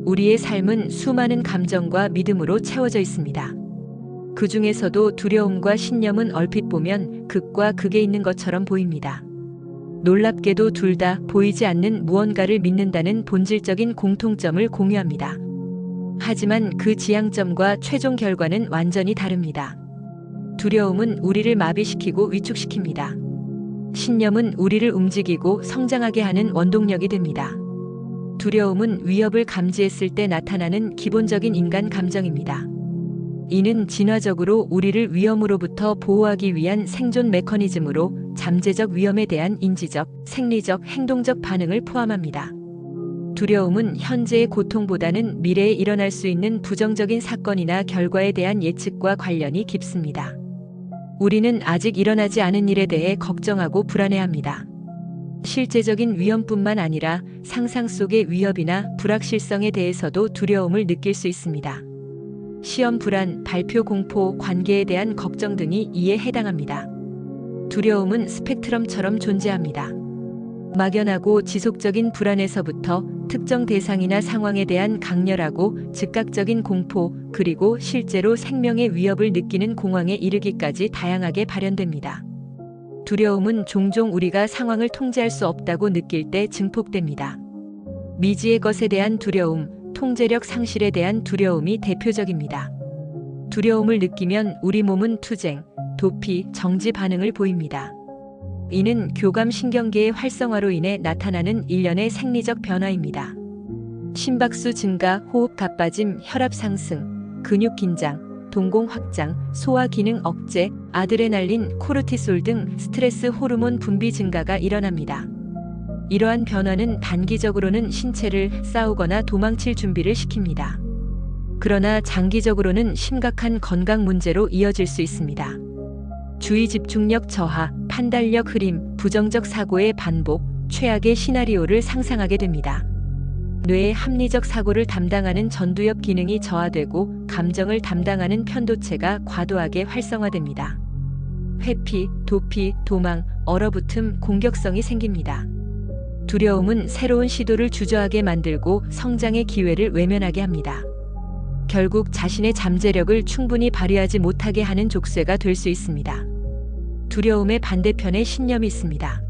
우리의 삶은 수많은 감정과 믿음으로 채워져 있습니다. 그 중에서도 두려움과 신념은 얼핏 보면 극과 극에 있는 것처럼 보입니다. 놀랍게도 둘 다 보이지 않는 무언가를 믿는다는 본질적인 공통점을 공유합니다. 하지만 그 지향점과 최종 결과는 완전히 다릅니다. 두려움은 우리를 마비시키고 위축시킵니다. 신념은 우리를 움직이고 성장하게 하는 원동력이 됩니다. 두려움은 위협을 감지했을 때 나타나는 기본적인 인간 감정입니다. 이는 진화적으로 우리를 위험으로부터 보호하기 위한 생존 메커니즘으로 잠재적 위험에 대한 인지적, 생리적, 행동적 반응을 포함합니다. 두려움은 현재의 고통보다는 미래에 일어날 수 있는 부정적인 사건이나 결과에 대한 예측과 관련이 깊습니다. 우리는 아직 일어나지 않은 일에 대해 걱정하고 불안해합니다. 실제적인 위험뿐만 아니라 상상 속의 위협이나 불확실성에 대해서도 두려움을 느낄 수 있습니다. 시험 불안, 발표 공포, 관계에 대한 걱정 등이 이에 해당합니다. 두려움은 스펙트럼처럼 존재합니다. 막연하고 지속적인 불안에서부터 특정 대상이나 상황에 대한 강렬하고 즉각적인 공포, 그리고 실제로 생명의 위협을 느끼는 공황에 이르기까지 다양하게 발현됩니다. 두려움은 종종 우리가 상황을 통제할 수 없다고 느낄 때 증폭됩니다. 미지의 것에 대한 두려움, 통제력 상실에 대한 두려움이 대표적입니다. 두려움을 느끼면 우리 몸은 투쟁, 도피, 정지 반응을 보입니다. 이는 교감신경계의 활성화로 인해 나타나는 일련의 생리적 변화입니다. 심박수 증가, 호흡 가빠짐, 혈압 상승, 근육 긴장, 동공 확장, 소화 기능 억제, 아드레날린, 코르티솔 등 스트레스 호르몬 분비 증가가 일어납니다. 이러한 변화는 단기적으로는 신체를 싸우거나 도망칠 준비를 시킵니다. 그러나 장기적으로는 심각한 건강 문제로 이어질 수 있습니다. 주의 집중력 저하, 판단력 흐림, 부정적 사고의 반복, 최악의 시나리오를 상상하게 됩니다. 뇌의 합리적 사고를 담당하는 전두엽 기능이 저하되고 감정을 담당하는 편도체가 과도하게 활성화됩니다. 회피, 도피, 도망, 얼어붙음, 공격성이 생깁니다. 두려움은 새로운 시도를 주저하게 만들고 성장의 기회를 외면하게 합니다. 결국 자신의 잠재력을 충분히 발휘하지 못하게 하는 족쇄가 될 수 있습니다. 두려움의 반대편에 신념이 있습니다.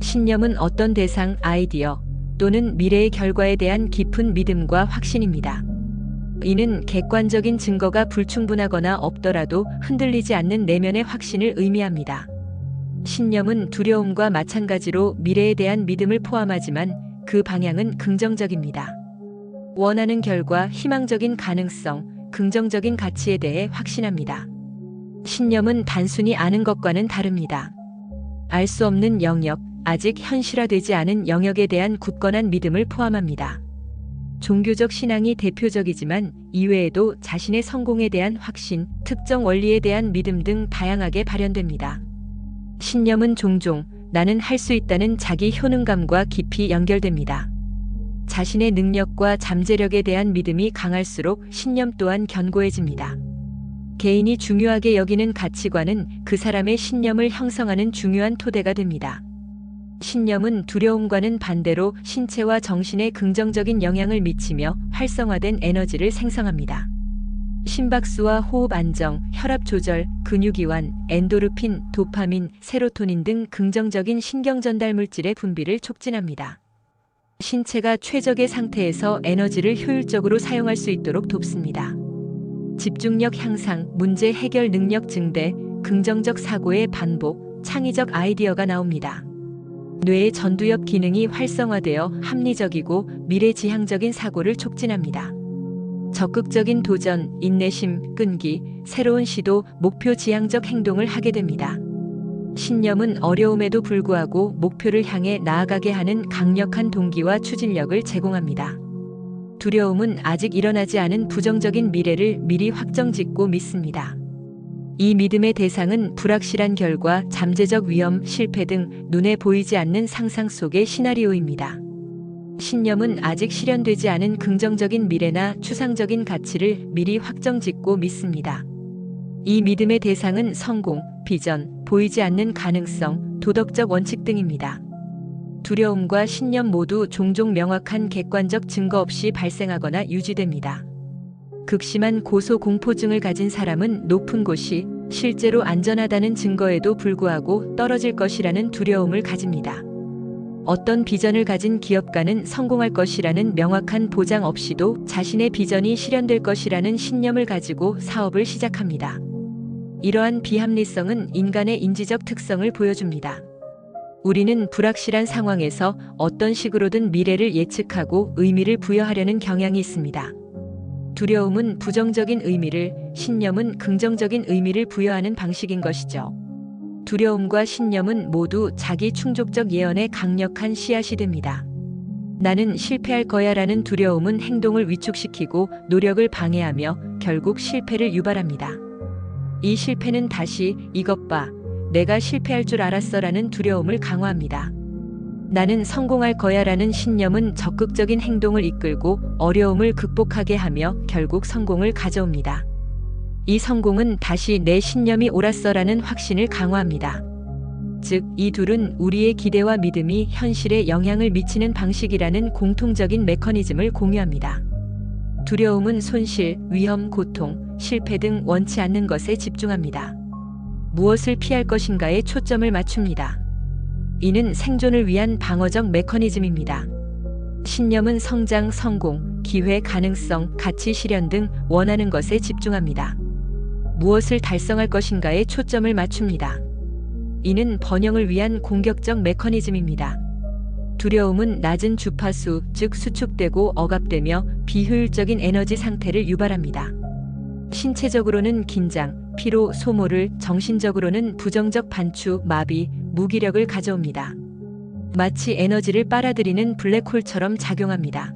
신념은 어떤 대상, 아이디어 또는 미래의 결과에 대한 깊은 믿음과 확신입니다. 이는 객관적인 증거가 불충분하거나 없더라도 흔들리지 않는 내면의 확신을 의미합니다. 신념은 두려움과 마찬가지로 미래에 대한 믿음을 포함하지만 그 방향은 긍정적입니다. 원하는 결과, 희망적인 가능성, 긍정적인 가치에 대해 확신합니다. 신념은 단순히 아는 것과는 다릅니다. 알 수 없는 영역, 아직 현실화되지 않은 영역에 대한 굳건한 믿음을 포함합니다. 종교적 신앙이 대표적이지만 이외에도 자신의 성공에 대한 확신, 특정 원리에 대한 믿음 등 다양하게 발현됩니다. 신념은 종종 나는 할 수 있다는 자기 효능감과 깊이 연결됩니다. 자신의 능력과 잠재력에 대한 믿음이 강할수록 신념 또한 견고해집니다. 개인이 중요하게 여기는 가치관은 그 사람의 신념을 형성하는 중요한 토대가 됩니다. 신념은 두려움과는 반대로 신체와 정신에 긍정적인 영향을 미치며 활성화된 에너지를 생성합니다. 심박수와 호흡 안정, 혈압 조절, 근육 이완, 엔도르핀, 도파민, 세로토닌 등 긍정적인 신경 전달 물질의 분비를 촉진합니다. 신체가 최적의 상태에서 에너지를 효율적으로 사용할 수 있도록 돕습니다. 집중력 향상, 문제 해결 능력 증대, 긍정적 사고의 반복, 창의적 아이디어가 나옵니다. 뇌의 전두엽 기능이 활성화되어 합리적이고 미래지향적인 사고를 촉진합니다. 적극적인 도전, 인내심, 끈기, 새로운 시도, 목표 지향적 행동을 하게 됩니다. 신념은 어려움에도 불구하고 목표를 향해 나아가게 하는 강력한 동기와 추진력을 제공합니다. 두려움은 아직 일어나지 않은 부정적인 미래를 미리 확정짓고 믿습니다. 이 믿음의 대상은 불확실한 결과, 잠재적 위험, 실패 등 눈에 보이지 않는 상상 속의 시나리오입니다. 신념은 아직 실현되지 않은 긍정적인 미래나 추상적인 가치를 미리 확정짓고 믿습니다. 이 믿음의 대상은 성공, 비전, 보이지 않는 가능성, 도덕적 원칙 등입니다. 두려움과 신념 모두 종종 명확한 객관적 증거 없이 발생하거나 유지됩니다. 극심한 고소공포증을 가진 사람은 높은 곳이 실제로 안전하다는 증거에도 불구하고 떨어질 것이라는 두려움을 가집니다. 어떤 비전을 가진 기업가는 성공할 것이라는 명확한 보장 없이도 자신의 비전이 실현될 것이라는 신념을 가지고 사업을 시작합니다. 이러한 비합리성은 인간의 인지적 특성을 보여줍니다. 우리는 불확실한 상황에서 어떤 식으로든 미래를 예측하고 의미를 부여하려는 경향이 있습니다. 두려움은 부정적인 의미를, 신념은 긍정적인 의미를 부여하는 방식인 것이죠. 두려움과 신념은 모두 자기 충족적 예언의 강력한 씨앗이 됩니다. 나는 실패할 거야라는 두려움은 행동을 위축시키고 노력을 방해하며 결국 실패를 유발합니다. 이 실패는 다시 이것 봐, 내가 실패할 줄 알았어라는 두려움을 강화합니다. 나는 성공할 거야라는 신념은 적극적인 행동을 이끌고 어려움을 극복하게 하며 결국 성공을 가져옵니다. 이 성공은 다시 내 신념이 옳았어라는 확신을 강화합니다. 즉, 이 둘은 우리의 기대와 믿음이 현실에 영향을 미치는 방식이라는 공통적인 메커니즘을 공유합니다. 두려움은 손실, 위험, 고통, 실패 등 원치 않는 것에 집중합니다. 무엇을 피할 것인가에 초점을 맞춥니다. 이는 생존을 위한 방어적 메커니즘입니다. 신념은 성장, 성공, 기회, 가능성, 가치 실현 등 원하는 것에 집중합니다. 무엇을 달성할 것인가에 초점을 맞춥니다. 이는 번영을 위한 공격적 메커니즘입니다. 두려움은 낮은 주파수, 즉 수축되고 억압되며 비효율적인 에너지 상태를 유발합니다. 신체적으로는 긴장, 피로, 소모를, 정신적으로는 부정적 반추, 마비, 무기력을 가져옵니다. 마치 에너지를 빨아들이는 블랙홀처럼 작용합니다.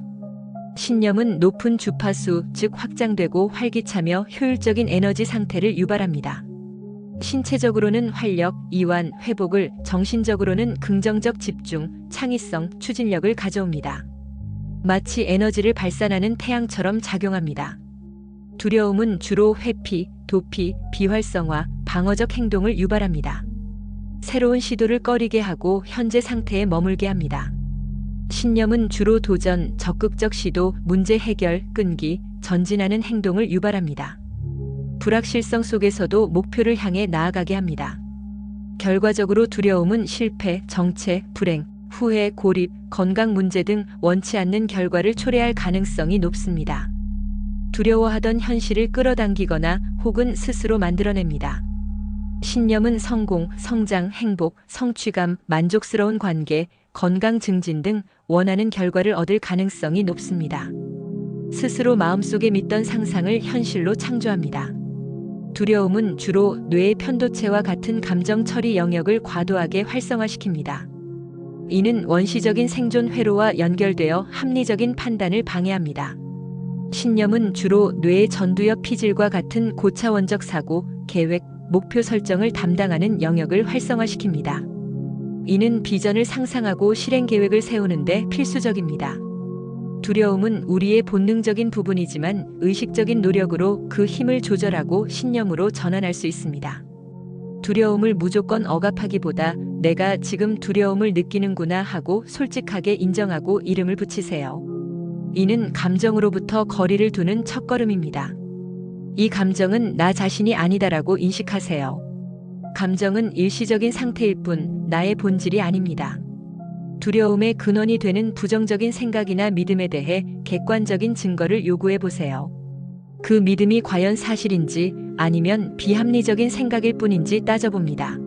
신념은 높은 주파수, 즉 확장되고 활기차며 효율적인 에너지 상태를 유발합니다. 신체적으로는 활력, 이완, 회복을, 정신적으로는 긍정적 집중, 창의성, 추진력을 가져옵니다. 마치 에너지를 발산하는 태양처럼 작용합니다. 두려움은 주로 회피, 도피, 비활성화, 방어적 행동을 유발합니다. 새로운 시도를 꺼리게 하고 현재 상태에 머물게 합니다. 신념은 주로 도전, 적극적 시도, 문제 해결, 끈기, 전진하는 행동을 유발합니다. 불확실성 속에서도 목표를 향해 나아가게 합니다. 결과적으로 두려움은 실패, 정체, 불행, 후회, 고립, 건강 문제 등 원치 않는 결과를 초래할 가능성이 높습니다. 두려워하던 현실을 끌어당기거나 혹은 스스로 만들어냅니다. 신념은 성공, 성장, 행복, 성취감, 만족스러운 관계, 건강 증진 등 원하는 결과를 얻을 가능성이 높습니다. 스스로 마음속에 믿던 상상을 현실로 창조합니다. 두려움은 주로 뇌의 편도체와 같은 감정 처리 영역을 과도하게 활성화시킵니다. 이는 원시적인 생존 회로와 연결되어 합리적인 판단을 방해합니다. 신념은 주로 뇌의 전두엽 피질과 같은 고차원적 사고, 계획, 목표 설정을 담당하는 영역을 활성화시킵니다. 이는 비전을 상상하고 실행 계획을 세우는데 필수적입니다. 두려움은 우리의 본능적인 부분이지만 의식적인 노력으로 그 힘을 조절하고 신념으로 전환할 수 있습니다. 두려움을 무조건 억압하기보다 내가 지금 두려움을 느끼는구나 하고 솔직하게 인정하고 이름을 붙이세요. 이는 감정으로부터 거리를 두는 첫걸음입니다. 이 감정은 나 자신이 아니다라고 인식하세요. 감정은 일시적인 상태일 뿐 나의 본질이 아닙니다. 두려움의 근원이 되는 부정적인 생각이나 믿음에 대해 객관적인 증거를 요구해 보세요. 그 믿음이 과연 사실인지 아니면 비합리적인 생각일 뿐인지 따져봅니다.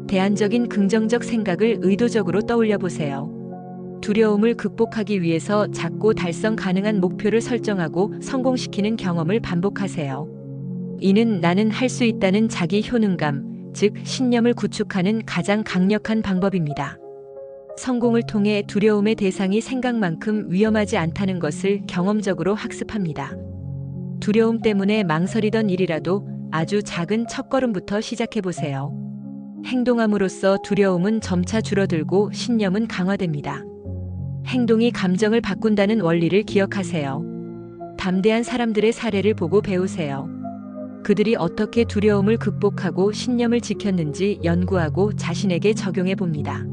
대안적인 긍정적 생각을 의도적으로 떠올려 보세요. 두려움을 극복하기 위해서 작고 달성 가능한 목표를 설정하고 성공시키는 경험을 반복하세요. 이는 나는 할 수 있다는 자기 효능감, 즉 신념을 구축하는 가장 강력한 방법입니다. 성공을 통해 두려움의 대상이 생각만큼 위험하지 않다는 것을 경험적으로 학습합니다. 두려움 때문에 망설이던 일이라도 아주 작은 첫걸음부터 시작해보세요. 행동함으로써 두려움은 점차 줄어들고 신념은 강화됩니다. 행동이 감정을 바꾼다는 원리를 기억하세요. 담대한 사람들의 사례를 보고 배우세요. 그들이 어떻게 두려움을 극복하고 신념을 지켰는지 연구하고 자신에게 적용해 봅니다.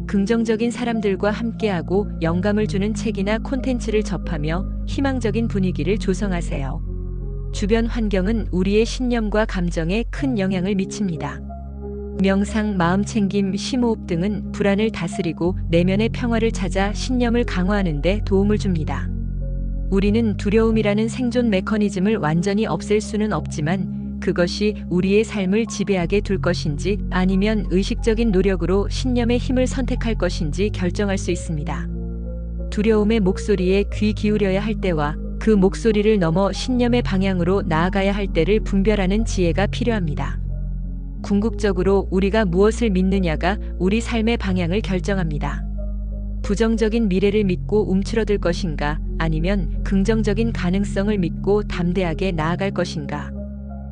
긍정적인 사람들과 함께하고 영감을 주는 책이나 콘텐츠를 접하며 희망적인 분위기를 조성하세요. 주변 환경은 우리의 신념과 감정에 큰 영향을 미칩니다. 명상, 마음챙김, 심호흡 등은 불안을 다스리고 내면의 평화를 찾아 신념을 강화하는 데 도움을 줍니다. 우리는 두려움이라는 생존 메커니즘을 완전히 없앨 수는 없지만 그것이 우리의 삶을 지배하게 둘 것인지 아니면 의식적인 노력으로 신념의 힘을 선택할 것인지 결정할 수 있습니다. 두려움의 목소리에 귀 기울여야 할 때와 그 목소리를 넘어 신념의 방향으로 나아가야 할 때를 분별하는 지혜가 필요합니다. 궁극적으로 우리가 무엇을 믿느냐가 우리 삶의 방향을 결정합니다. 부정적인 미래를 믿고 움츠러들 것인가 아니면 긍정적인 가능성을 믿고 담대하게 나아갈 것인가.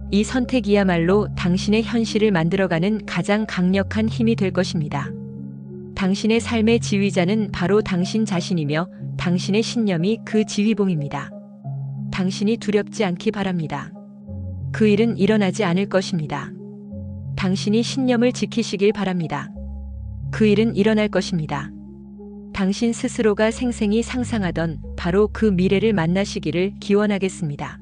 이 선택이야말로 당신의 현실을 만들어가는 가장 강력한 힘이 될 것입니다. 당신의 삶의 지휘자는 바로 당신 자신이며 당신의 신념이 그 지휘봉입니다. 당신이 두렵지 않기 바랍니다. 그 일은 일어나지 않을 것입니다. 당신이 신념을 지키시길 바랍니다. 그 일은 일어날 것입니다. 당신 스스로가 생생히 상상하던 바로 그 미래를 만나시기를 기원하겠습니다.